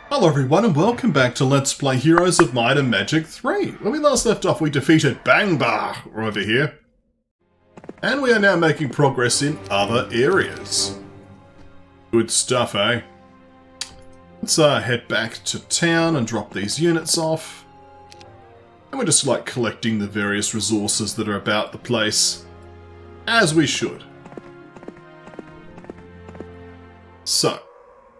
Hello everyone and welcome back to Let's Play Heroes of Might and Magic 3. When we last left off we defeated Bangbar over here. And we are now making progress in other areas. Good stuff, eh? Let's head back to town and drop these units off. And we're just like collecting the various resources that are about the place. As we should. So,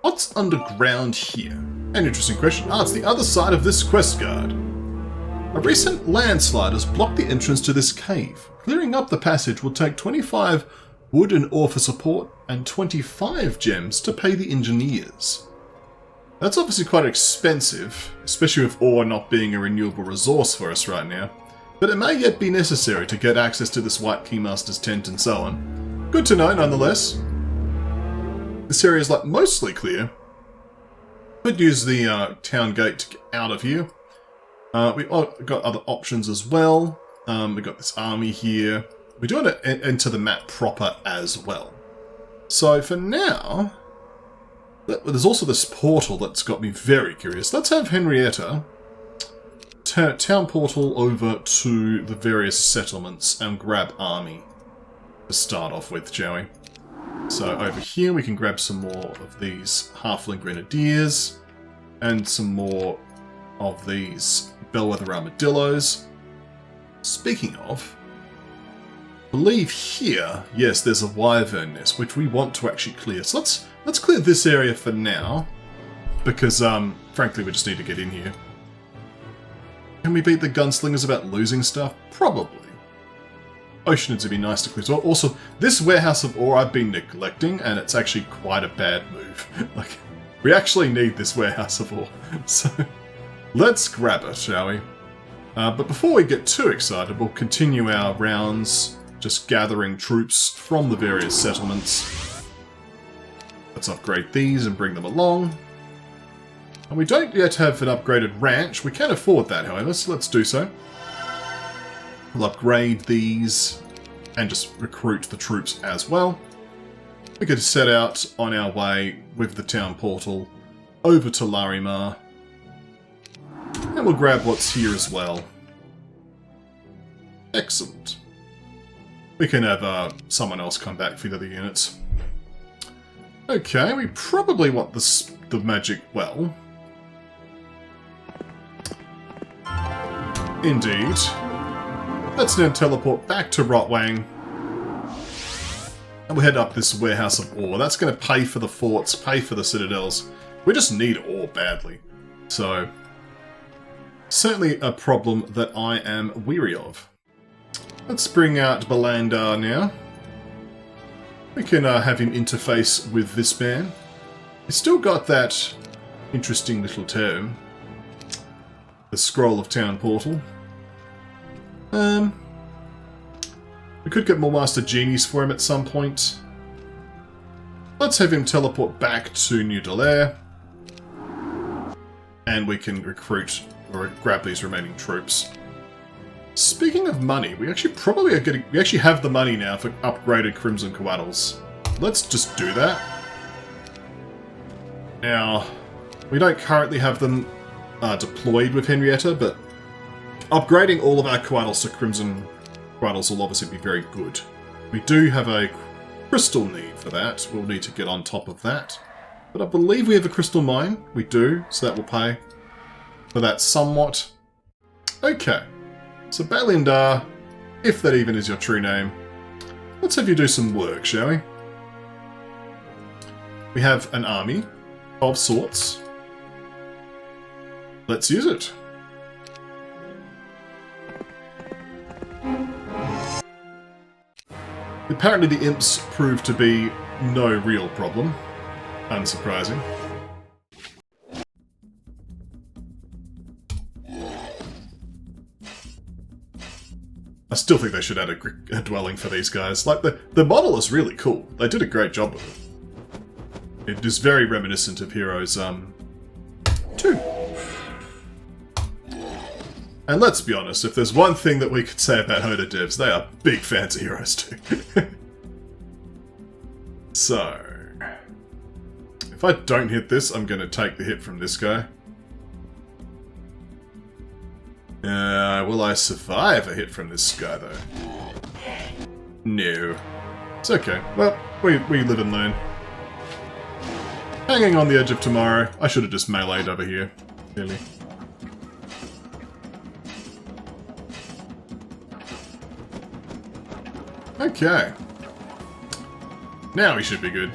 what's underground here? An interesting question. Ah, it's the other side of this quest guard. A recent landslide has blocked the entrance to this cave. Clearing up the passage will take 25 wood and ore for support and 25 gems to pay the engineers. That's obviously quite expensive, especially with ore not being a renewable resource for us right now. But it may yet be necessary to get access to this White Keymaster's tent and so on. Good to know nonetheless. This area is like mostly clear. Could use the town gate to get out of here. We've got other options as well. We've got this army here. We're doing it into the map proper as well. So for now, there's also this portal that's got me very curious. Let's have Henrietta town portal over to the various settlements and grab army to start off with, shall we? So over here we can grab some more of these Halfling Grenadiers and some more of these Bellwether Armadillos. Speaking of, I believe here, yes, there's a Wyvern nest which we want to actually clear. So let's clear this area for now because frankly we just need to get in here. Can we beat the gunslingers about losing stuff? Probably. Oceanids would be nice to clear as well. Also, this warehouse of ore I've been neglecting, and it's actually quite a bad move. Like, we actually need this warehouse of ore. So, let's grab it, shall we? But before we get too excited, we'll continue our rounds, just gathering troops from the various settlements. Let's upgrade these and bring them along. And we don't yet have an upgraded ranch. We can afford that, however, so let's do so. We'll upgrade these and just recruit the troops as well. We could set out on our way with the town portal over to Larimar. And we'll grab what's here as well. Excellent. We can have someone else come back for the other units. Okay, we probably want the magic well. Indeed. Let's now teleport back to Rotwang. And we'll head up this warehouse of ore. That's going to pay for the forts, pay for the citadels. We just need ore badly. So, certainly a problem that I am weary of. Let's bring out Balandar now. We can have him interface with this man. He's still got that interesting little term. The Scroll of Town Portal. We could get more Master Genies for him at some point. Let's have him teleport back to New Delaire. And we can recruit or grab these remaining troops. Speaking of money, we actually probably are getting... We actually have the money now for upgraded Crimson Coautls. Let's just do that. Now, we don't currently have them deployed with Henrietta, but upgrading all of our Couatls to Crimson Coautls will obviously be very good. We do have a crystal need for that. We'll need to get on top of that. But I believe we have a crystal mine. We do, so that will pay for that somewhat. Okay. So Balindar, if that even is your true name, let's have you do some work, shall we? We have an army of sorts. Let's use it. Apparently the imps proved to be no real problem. Unsurprising. I still think they should add a dwelling for these guys. Like, the model is really cool. They did a great job with it. It is very reminiscent of Heroes 2. And let's be honest, if there's one thing that we could say about HotA devs, they are big fans of Heroes 2. So, If I don't hit this, I'm going to take the hit from this guy. Will I survive a hit from this guy, though? No. It's okay. Well, we live and learn. Hanging on the edge of tomorrow. I should have just meleeed over here, really. Okay. Now we should be good.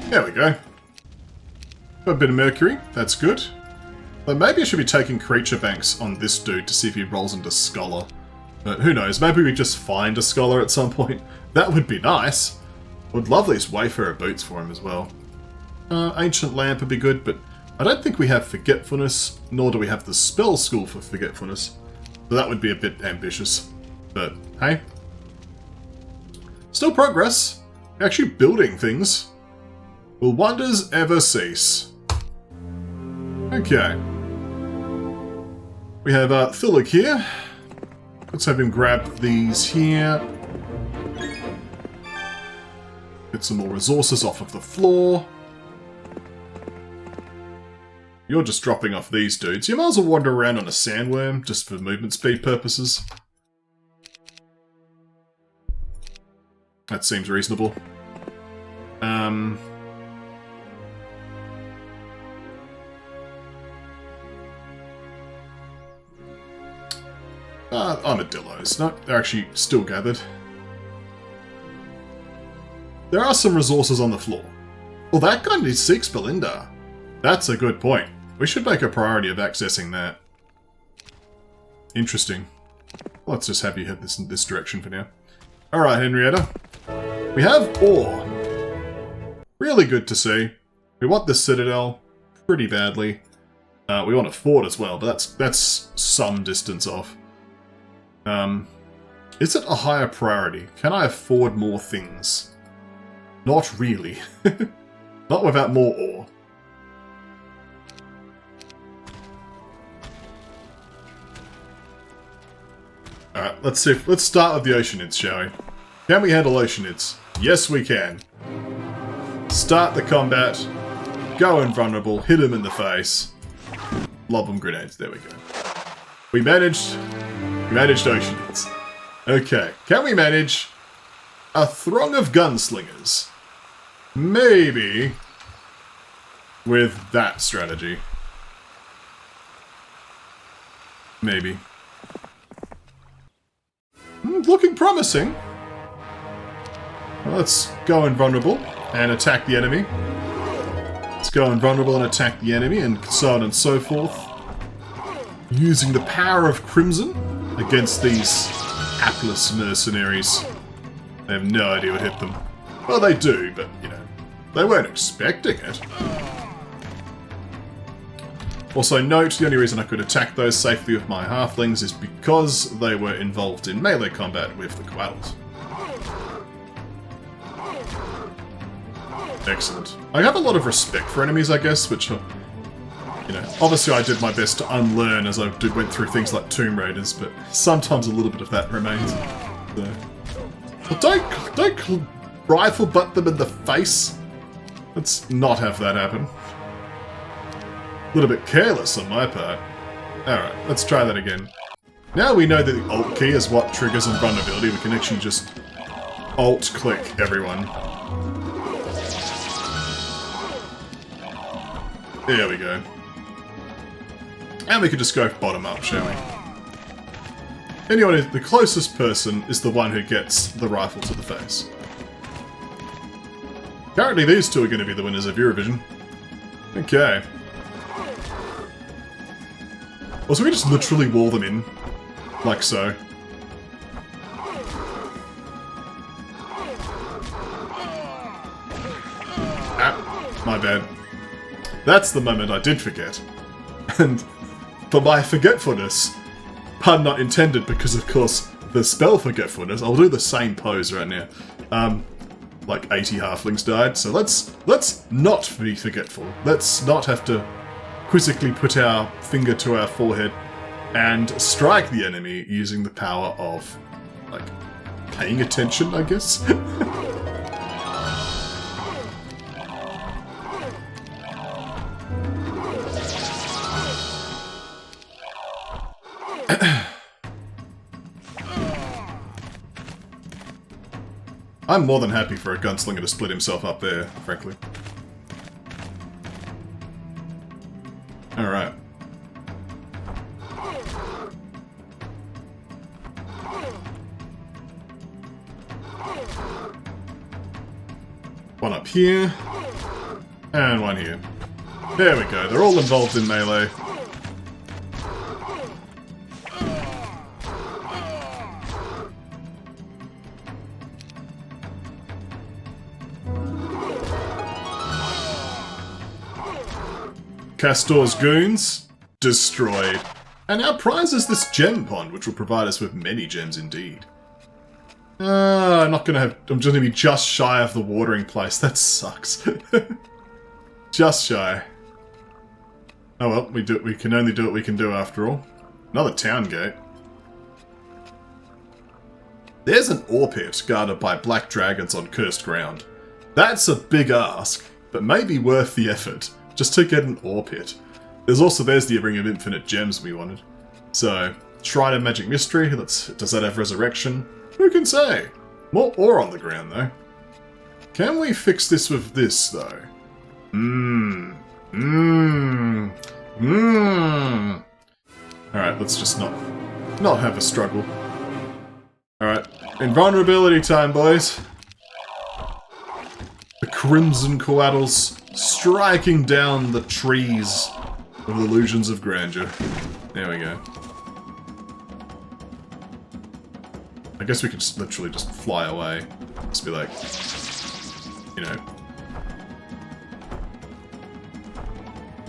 There we go. Got a bit of mercury. That's good. But maybe I should be taking creature banks on this dude to see if he rolls into Scholar. But who knows, maybe we just find a Scholar at some point. That would be nice. Would love these Wayfarer boots for him as well. Ancient Lamp would be good, but I don't think we have Forgetfulness, nor do we have the Spell School for Forgetfulness. So that would be a bit ambitious. But hey. Still progress. We're actually building things. Will wonders ever cease? Okay. We have Thillig here. Let's have him grab these here. Get some more resources off of the floor. You're just dropping off these dudes. You might as well wander around on a sandworm, just for movement speed purposes. That seems reasonable. Armadillos. No, they're actually still gathered. There are some resources on the floor. Well, that guy needs 6 Belinda. That's a good point. We should make a priority of accessing that. Interesting. Let's just have you head this direction for now. Alright, Henrietta. We have ore. Really good to see. We want the Citadel pretty badly. We want a fort as well, but that's some distance off. Is it a higher priority? Can I afford more things? Not really. Not without more ore. Alright, let's start with the Oceanids, shall we? Can we handle Oceanids? Yes, we can. Start the combat. Go invulnerable. Hit him in the face. Lob them grenades. There we go. We managed Oceanids. Okay, can we manage a throng of gunslingers? Maybe with that strategy. Maybe. Looking promising. Well, let's go invulnerable and attack the enemy. Let's go invulnerable and attack the enemy, and so on and so forth. Using the power of Crimson against these hapless mercenaries. They have no idea what hit them. Well, they do, but, you know, they weren't expecting it. Also note, the only reason I could attack those safely with my halflings is because they were involved in melee combat with the Couatls. Excellent. I have a lot of respect for enemies, I guess, which, you know, obviously I did my best to unlearn as I went through things like Tomb Raiders, but sometimes a little bit of that remains. So. Well, don't rifle butt them in the face. Let's not have that happen. A little bit careless on my part. Alright, let's try that again. Now we know that the Alt key is what triggers invulnerability, we can actually just Alt-click everyone. There we go. And we can just go bottom up, shall we? Anyone, the closest person is the one who gets the rifle to the face. Currently these two are going to be the winners of Eurovision. Okay. Also, we just literally wall them in. Like so. Ah, my bad. That's the moment I did forget. And for my forgetfulness, pun not intended, because of course the spell forgetfulness, I'll do the same pose right now. Like 80 halflings died, so let's not be forgetful. Let's not have to quizzically put our finger to our forehead and strike the enemy using the power of, like, paying attention, I guess? I'm more than happy for a gunslinger to split himself up there, frankly. Alright. One up here. And one here. There we go, they're all involved in melee. Castor's goons, destroyed. And our prize is this gem pond, which will provide us with many gems indeed. I'm not gonna have... I'm just gonna be just shy of the watering place. That sucks. Just shy. Oh well, we can only do what we can do after all. Another town gate. There's an ore pit guarded by black dragons on cursed ground. That's a big ask, but maybe worth the effort. Just to get an ore pit. There's the Ring of Infinite Gems we wanted. So, Shrine of Magic Mystery, does that have resurrection? Who can say? More ore on the ground, though. Can we fix this with this, though? Alright, let's just not have a struggle. Alright, invulnerability time, boys. The Crimson Coautls striking down the trees with illusions of grandeur. There we go. I guess we could just literally just fly away. Just be like, you know.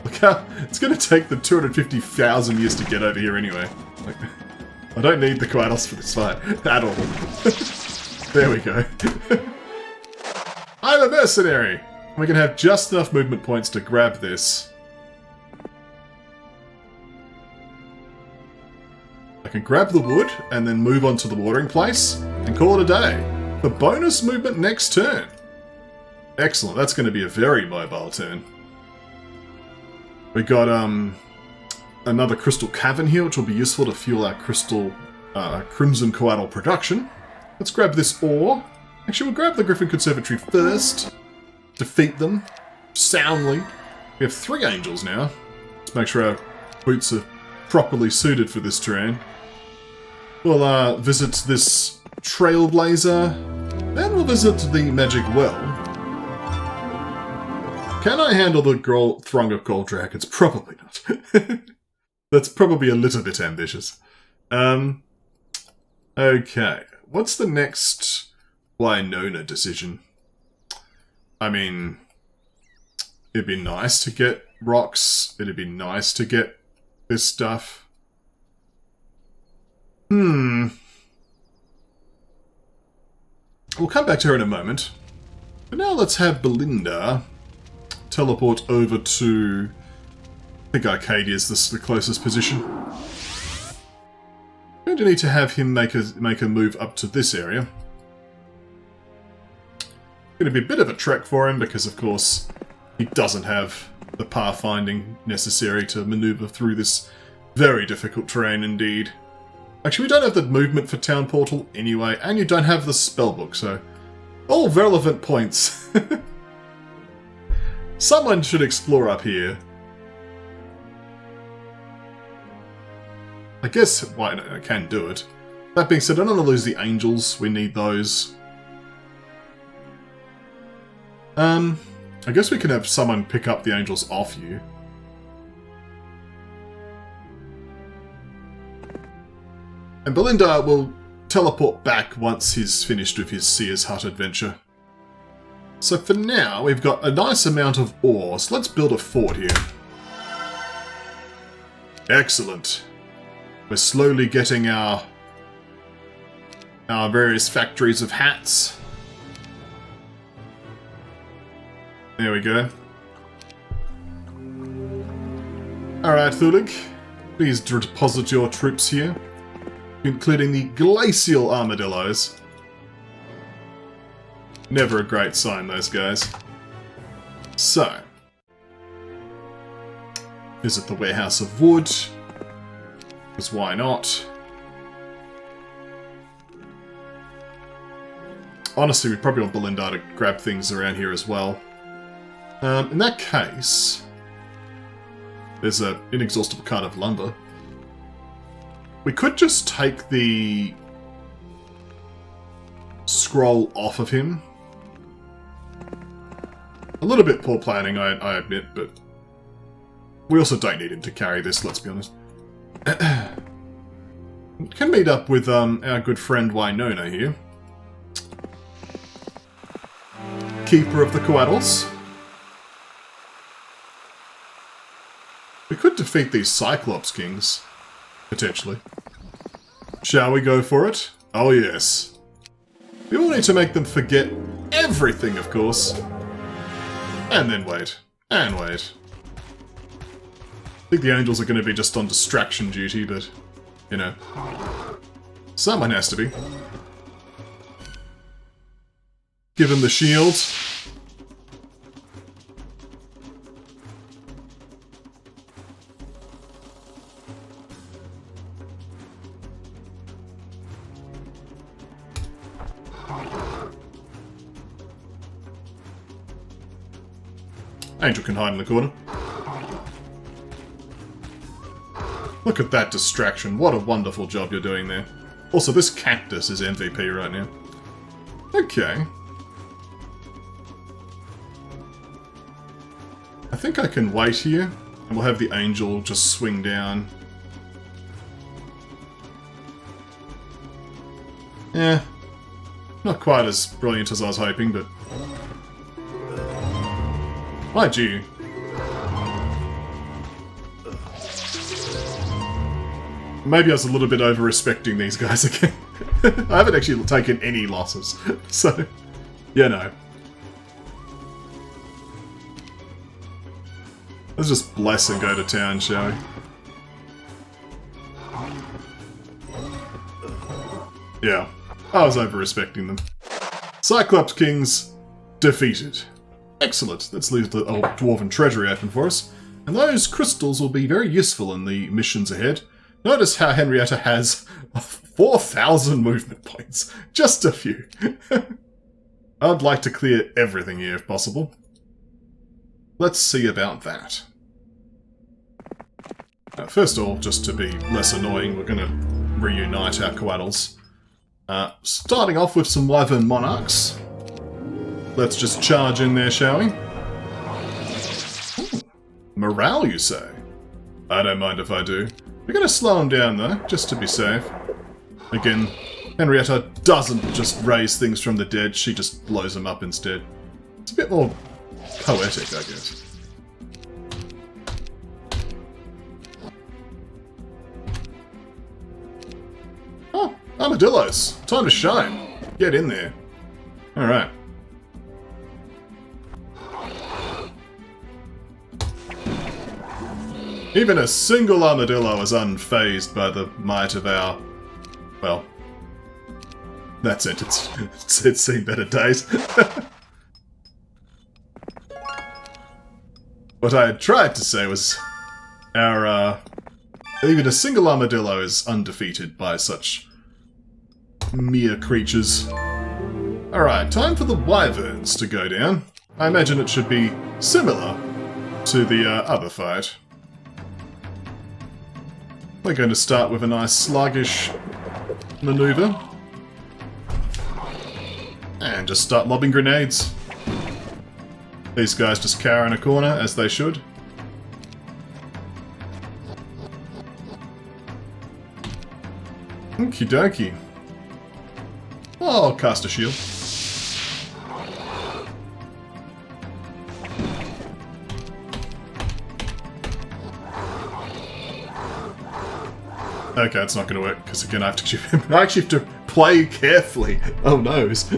Look how it's going to take them 250,000 years to get over here anyway. Like, I don't need the Couatls for this fight at all. There we go. I'm a mercenary! We can have just enough movement points to grab this. I can grab the wood and then move on to the watering place and call it a day. For bonus movement next turn. Excellent, that's going to be a very mobile turn. We got another crystal cavern here, which will be useful to fuel our Crimson Coautl production. Let's grab this ore. Actually, we'll grab the Griffin Conservatory first. Defeat them soundly. We have 3 angels now. Let's make sure our boots are properly suited for this terrain. We'll visit this Trailblazer. Then we'll visit the Magic Well. Can I handle the throng of gold dragons? Probably not. That's probably a little bit ambitious. Okay. What's the next Winona decision? I mean, it'd be nice to get rocks. It'd be nice to get this stuff. We'll come back to her in a moment. But now let's have Belinda teleport over to... I think Arcadia's the closest position. Going to need to have him make a move up to this area. Going to be a bit of a trek for him because, of course, he doesn't have the pathfinding necessary to maneuver through this very difficult terrain indeed. Actually, we don't have the movement for Town Portal anyway, and you don't have the spellbook, so all relevant points. Someone should explore up here. I guess I can do it. That being said, I don't want to lose the angels. We need those. I guess we can have someone pick up the angels off you. And Belinda will teleport back once he's finished with his Seer's Hut adventure. So for now, we've got a nice amount of ore, so let's build a fort here. Excellent. We're slowly getting our various factories of hats. There we go. Alright, Thulig. Please deposit your troops here, including the glacial armadillos. Never a great sign, those guys. So, visit the Warehouse of Wood, because why not? Honestly, we probably want Belinda to grab things around here as well. In that case, there's an inexhaustible cart of lumber. We could just take the scroll off of him. A little bit poor planning, I admit, but we also don't need him to carry this, let's be honest. Can meet up with our good friend Winona here. Keeper of the Couatls. We could defeat these Cyclops Kings, potentially. Shall we go for it? Oh yes. We will need to make them forget everything, of course. And then wait. And wait. I think the angels are going to be just on distraction duty, but, you know, someone has to be. Give him the shield. Angel can hide in the corner. Look at that distraction. What a wonderful job you're doing there. Also, this cactus is MVP right now. Okay. I think I can wait here, and we'll have the angel just swing down. Yeah. Not quite as brilliant as I was hoping, but... Mind you. Maybe I was a little bit over-respecting these guys again. I haven't actually taken any losses, so, you know. Let's just bless and go to town, shall we? Yeah, I was over-respecting them. Cyclops Kings defeated. Excellent, let's leave the old Dwarven treasury open for us. And those crystals will be very useful in the missions ahead. Notice how Henrietta has 4,000 movement points. Just a few. I'd like to clear everything here if possible. Let's see about that. First of all, just to be less annoying, we're going to reunite our Couatls. Starting off with some Wyvern Monarchs. Let's just charge in there, shall we? Ooh, morale, you say? I don't mind if I do. We're going to slow him down, though, just to be safe. Again, Henrietta doesn't just raise things from the dead, she just blows them up instead. It's a bit more poetic, I guess. Oh, armadillos! Time to shine! Get in there. Alright. Even a single armadillo is unfazed by the might of our... well... that's it. It's seen better days. What I had tried to say was... our, even a single armadillo is undefeated by such... mere creatures. Alright, time for the wyverns to go down. I imagine it should be similar to the other fight. We're going to start with a nice sluggish maneuver. And just start lobbing grenades. These guys just cower in a corner, as they should. Okie dokie. I'll cast a shield. Okay, it's not going to work, because again I have to shoot him. I actually have to play carefully. Oh noes.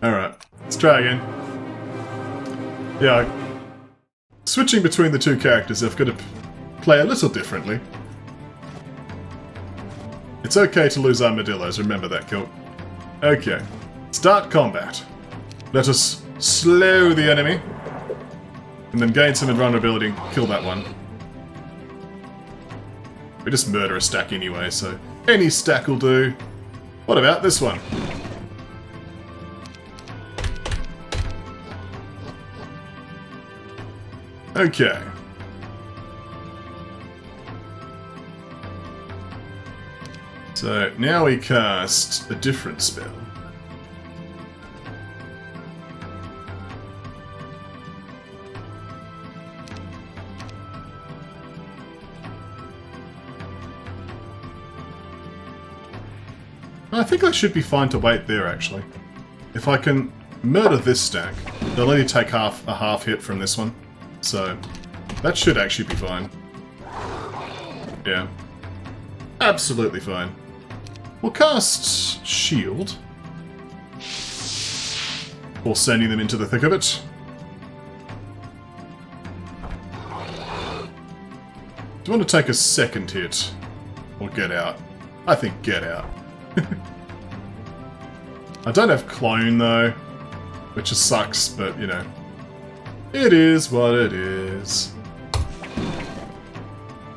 Alright, let's try again. Yeah, switching between the two characters, I've got to play a little differently. It's okay to lose armadillos, remember that, Kilt. Okay, start combat. Let us slow the enemy, and then gain some invulnerability and kill that one. We just murder a stack anyway, so any stack will do. What about this one? Okay. So now we cast a different spell. I think I should be fine to wait there, actually. If I can murder this stack, they'll only take a half hit from this one. So, that should actually be fine. Yeah. Absolutely fine. We'll cast Shield. Or sending them into the thick of it. Do you want to take a second hit? Or get out? I think get out. I don't have Clone, though. Which just sucks, but, you know. It is what it is.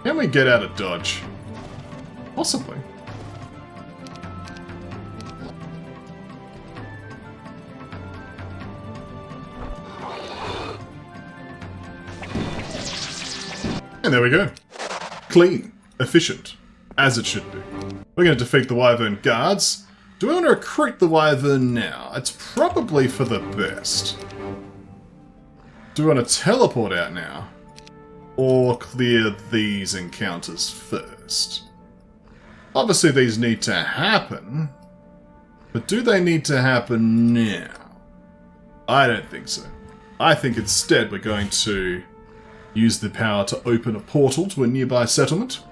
Can we get out of dodge? Possibly. And there we go. Clean. Efficient. As it should be. We're going to defeat the Wyvern guards. Do we want to recruit the Wyvern now? It's probably for the best. Do we want to teleport out now? Or clear these encounters first? Obviously these need to happen. But do they need to happen now? I don't think so. I think instead we're going to use the power to open a portal to a nearby settlement.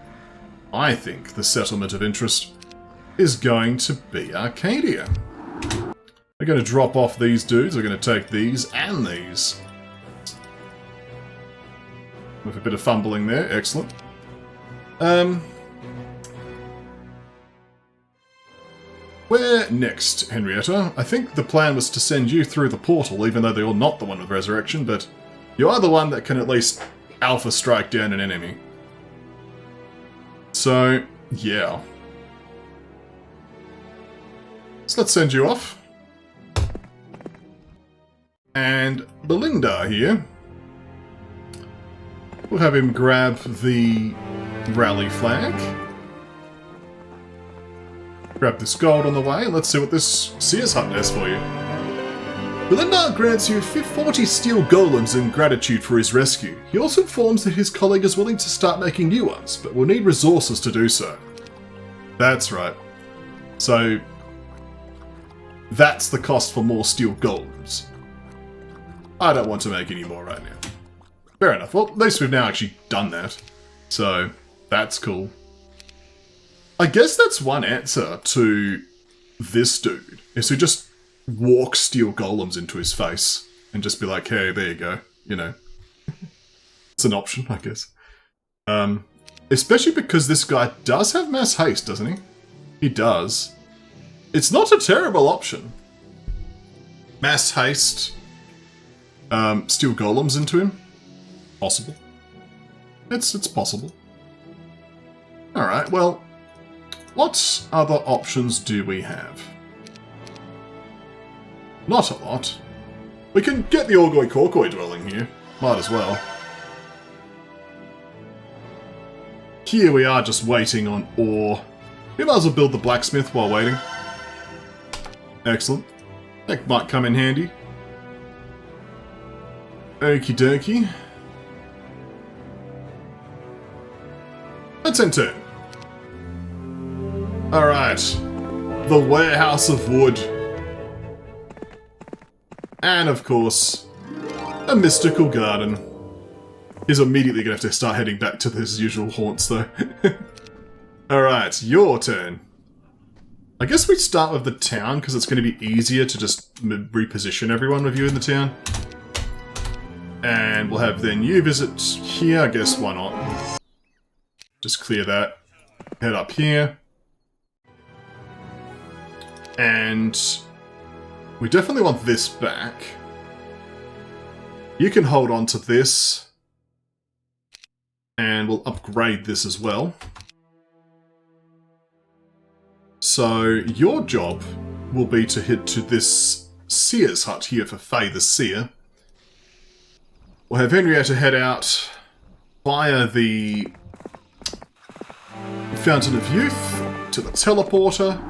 I think the settlement of interest is going to be Arcadia. We're going to drop off these dudes. We're going to take these and these. With a bit of fumbling there. Excellent. Where next, Henrietta? I think the plan was to send you through the portal, even though you're not the one with resurrection, but you are the one that can at least alpha strike down an enemy. So, yeah. So let's send you off. And Belinda here. We'll have him grab the rally flag. Grab this gold on the way, and let's see what this Seer's Hut does for you. Belinda grants you 40 steel golems in gratitude for his rescue. He also informs that his colleague is willing to start making new ones, but will need resources to do so. That's right. So, that's the cost for more steel golems. I don't want to make any more right now. Fair enough. Well, at least we've now actually done that. So, that's cool. I guess that's one answer to this dude, is to just walk steel golems into his face and just be like, hey, there you go. You know. It's an option, I guess. Especially because this guy does have mass haste, doesn't he? He does. It's not a terrible option. Mass haste. Steel golems into him. Possible. It's possible. Alright, well, what other options do we have? Not a lot. We can get the Orgoi Korkoi dwelling here. Might as well. Here we are just waiting on ore. We might as well build the blacksmith while waiting. Excellent. That might come in handy. Okie dokie. Let's enter. Alright. The Warehouse of Wood. And of course, a mystical garden. He's immediately going to have to start heading back to his usual haunts though. Alright, your turn. I guess we start with the town because it's going to be easier to just reposition everyone with you in the town. And we'll have then you visit here, I guess, why not? Just clear that. Head up here. And we definitely want this back. You can hold on to this. And we'll upgrade this as well. So your job will be to head to this Seer's Hut here for Faye the Seer. We'll have Henrietta head out via the Fountain of Youth to the teleporter.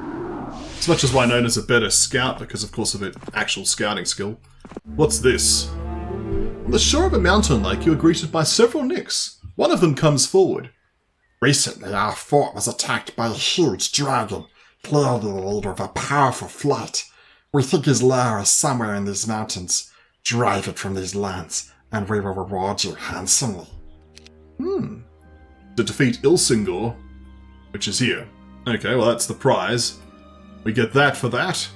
As much as Winona's a better scout because, of course, of her actual scouting skill. What's this? On the shore of a mountain lake, you are greeted by several Nicks. One of them comes forward. Recently, our fort was attacked by a huge dragon, clearly the leader of a powerful flight. We think his lair is somewhere in these mountains. Drive it from these lands, and we will reward you handsomely. To defeat Ilsingor, which is here. Okay, well that's the prize. We get that for that.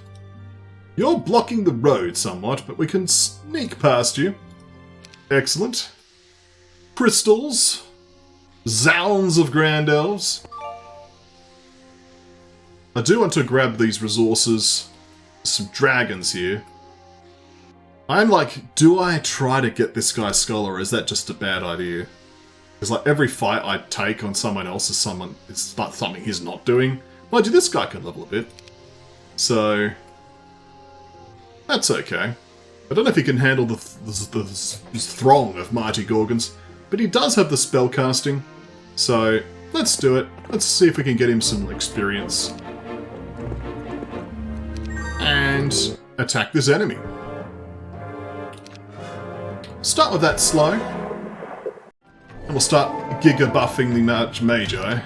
You're blocking the road somewhat, but we can sneak past you. Excellent. Crystals. Zounds of Grand Elves. I do want to grab these resources. Some dragons here. I'm like, do I try to get this guy Skull, or is that just a bad idea? Because like every fight I take on someone else is something he's not doing. Mind you, this guy can level a bit. So that's okay. I don't know if he can handle this throng of mighty Gorgons, but he does have the spell casting. So let's do it. Let's see if we can get him some experience. And attack this enemy. Start with that slow. And we'll start giga buffing the Magi.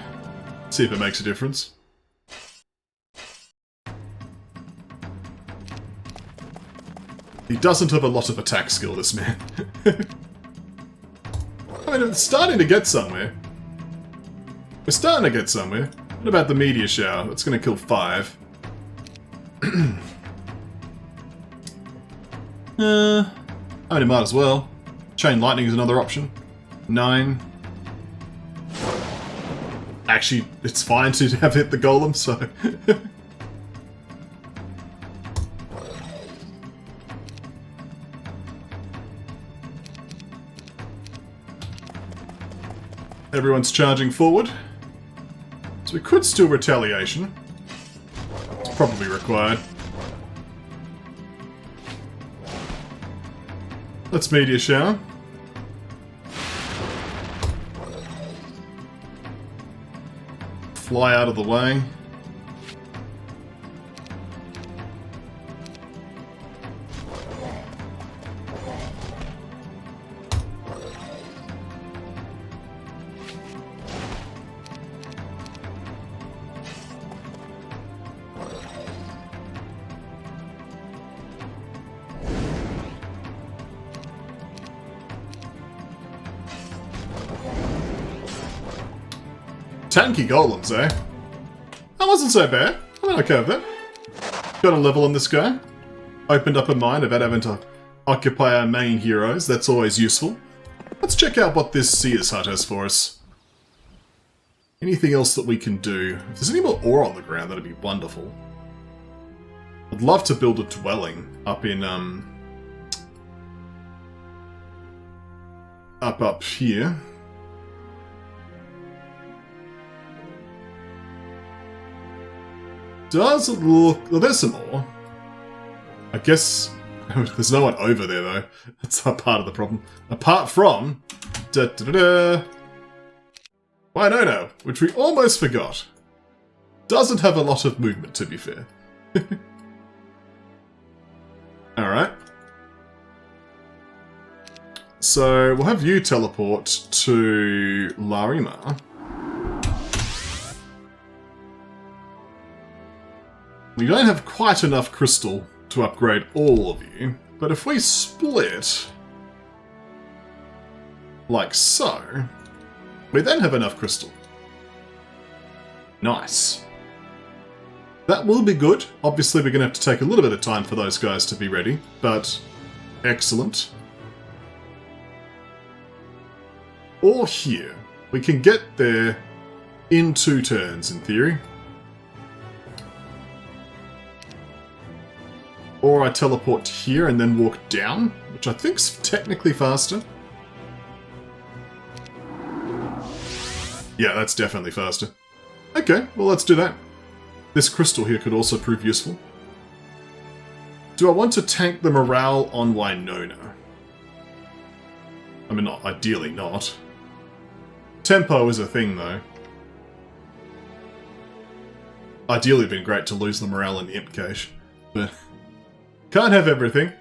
See if it makes a difference. He doesn't have a lot of attack skill, this man. I mean, it's starting to get somewhere. We're starting to get somewhere. What about the meteor shower? That's going to kill 5. I mean, it might as well. Chain lightning is another option. 9. Actually, it's fine to have hit the golem, so... Everyone's charging forward. So we could still retaliation. It's probably required. Let's meteor shower. Fly out of the way. Tanky golems, eh? That wasn't so bad. I went okay with that. Got a level on this guy. Opened up a mind about having to occupy our main heroes. That's always useful. Let's check out what this Seer's Hut has for us. Anything else that we can do? If there's any more ore on the ground, that'd be wonderful. I'd love to build a dwelling up in, up here. Does it look... Well, there's some more. I guess... There's no one over there, though. That's not part of the problem. Apart from... Winona, which we almost forgot. Doesn't have a lot of movement, to be fair. Alright. So, we'll have you teleport to Larima. We don't have quite enough crystal to upgrade all of you, but if we split like so, we then have enough crystal. Nice. That will be good. Obviously, we're going to have to take a little bit of time for those guys to be ready, but excellent. Or here. We can get there in 2 turns, in theory. Or I teleport to here and then walk down, which I think's technically faster. Yeah, that's definitely faster. Okay, well let's do that. This crystal here could also prove useful. Do I want to tank the morale on Winona? I mean, not ideally not. Tempo is a thing, though. Ideally, it'd been great to lose the morale in the imp cache, but can't have everything.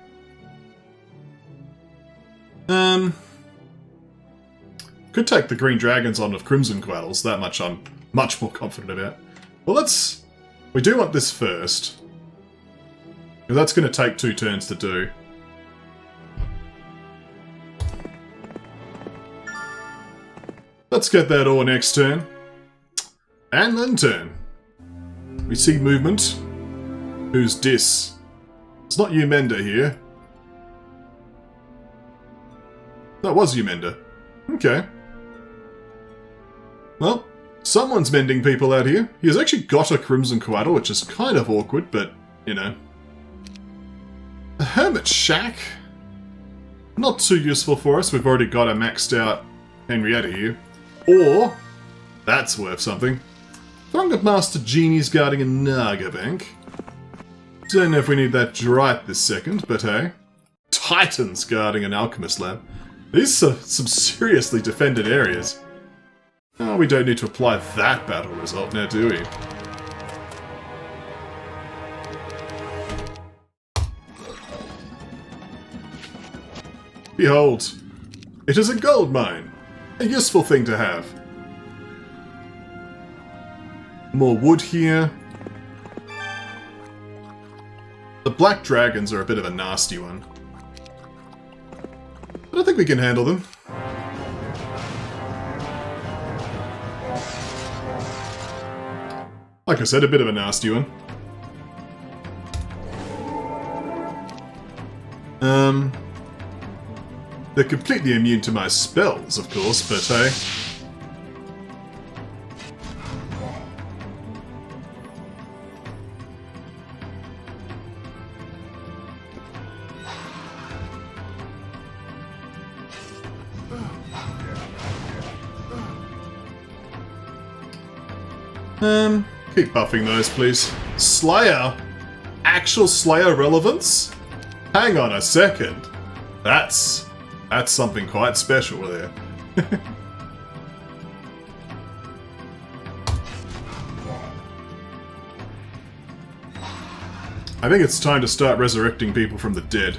Could take the green dragons on of Crimson Coautls. That much I'm much more confident about. Well, we do want this first. That's going to take 2 turns to do. Let's get that ore next turn. And then turn. We see movement. Who's dis? It's not Umenda here. That was Umenda. Okay. Well, someone's mending people out here. He has actually got a Crimson Coautl, which is kind of awkward, but, you know. A Hermit Shack. Not too useful for us. We've already got a maxed out Henrietta here. Or, that's worth something. Throng of Master Genies guarding a Naga Bank. Don't know if we need that right this second, but hey. Titans guarding an Alchemist Lab. These are some seriously defended areas. Oh, we don't need to apply that battle result now, do we? Behold, it is a gold mine. A useful thing to have. More wood here. The black dragons are a bit of a nasty one. But I think we can handle them. Like I said, a bit of a nasty one. They're completely immune to my spells, of course, but hey. Keep buffing those, please. Slayer? Actual Slayer relevance? Hang on a second. That's something quite special there. I think it's time to start resurrecting people from the dead.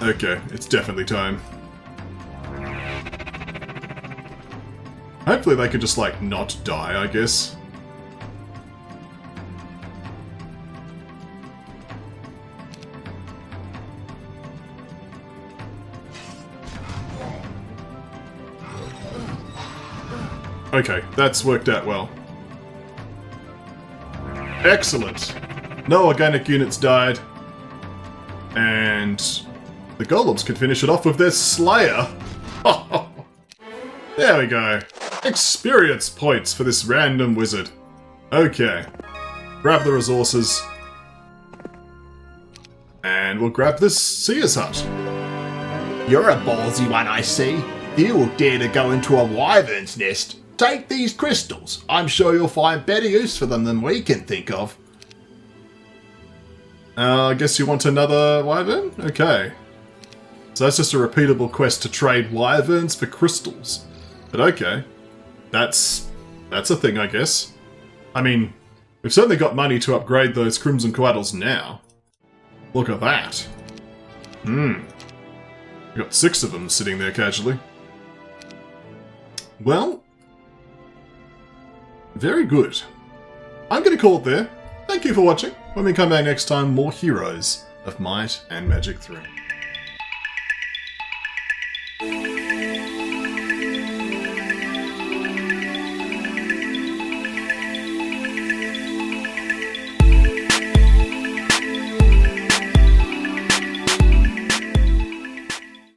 Okay, it's definitely time. Hopefully they could just, like, not die, I guess. Okay, that's worked out well. Excellent! No organic units died. And the golems can finish it off with their Slayer. There we go. Experience points for this random wizard. Okay. Grab the resources. And we'll grab this Seer's Hut. You're a ballsy one, I see. You will dare to go into a wyvern's nest. Take these crystals. I'm sure you'll find better use for them than we can think of. I guess you want another wyvern? Okay. So that's just a repeatable quest to trade wyverns for crystals. But okay. That's a thing, I guess. I mean, we've certainly got money to upgrade those Crimson Coautls now. Look at that. We've got 6 of them sitting there casually. Well, very good. I'm going to call it there. Thank you for watching. When we come back next time, more Heroes of Might and Magic 3.